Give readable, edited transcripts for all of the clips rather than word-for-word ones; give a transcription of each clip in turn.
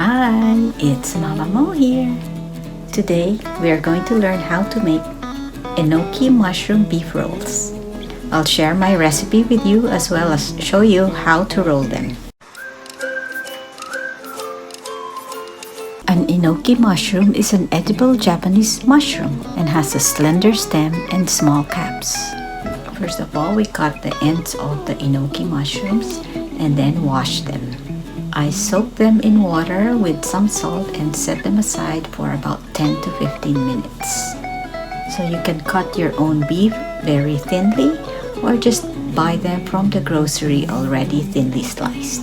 Hi, it's Mama Mo here. Today we are going to learn how to make Enoki mushroom beef rolls. I'll share my recipe with you as well as show you how to roll them. An Enoki mushroom is an edible Japanese mushroom and has a slender stem and small caps. First of all, we cut the ends of the Enoki mushrooms and then wash them. I soak them in water with some salt and set them aside for about 10 to 15 minutes. So you can cut your own beef very thinly or just buy them from the grocery already thinly sliced.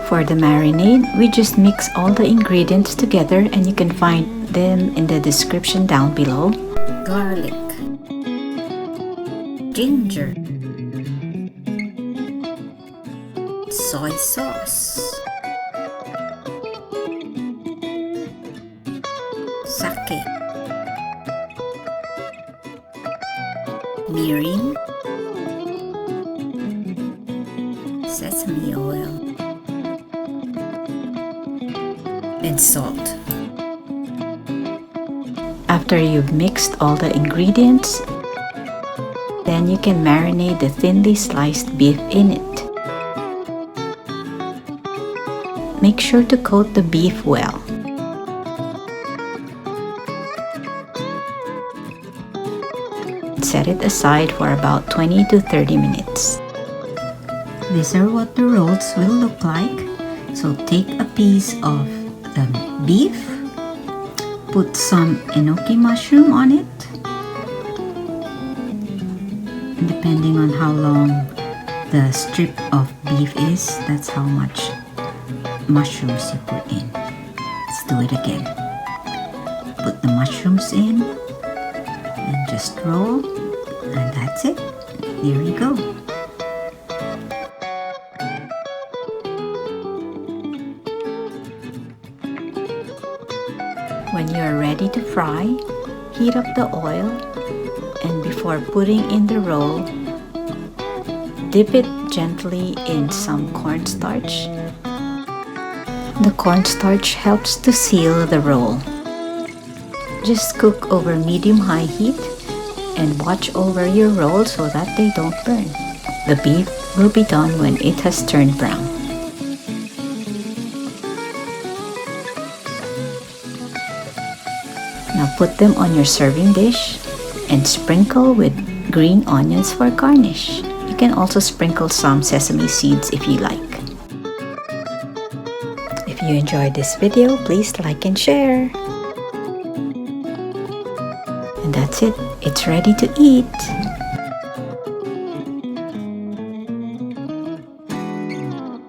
For the marinade, we just mix all the ingredients together and you can find them in the description down below. Garlic, ginger, soy sauce, sake, mirin, sesame oil, and salt. After you've mixed all the ingredients, then you can marinate the thinly sliced beef in it. Make sure to coat the beef well. Set it aside for about 20 to 30 minutes. These are what the rolls will look like. So take a piece of the beef, put some Enoki mushroom on it. And depending on how long the strip of beef is, that's how much mushrooms you put in. Let's do it again. Put the mushrooms in and just roll, and that's it. There you go. When you are ready to fry, heat up the oil, and before putting in the roll, dip it gently in some cornstarch. The cornstarch helps to seal the roll. Just cook over medium-high heat and watch over your roll so that they don't burn. The beef will be done when it has turned brown. Now put them on your serving dish and sprinkle with green onions for garnish. You can also sprinkle some sesame seeds if you like. If you enjoyed this video, please like and share. And that's it. It's ready to eat.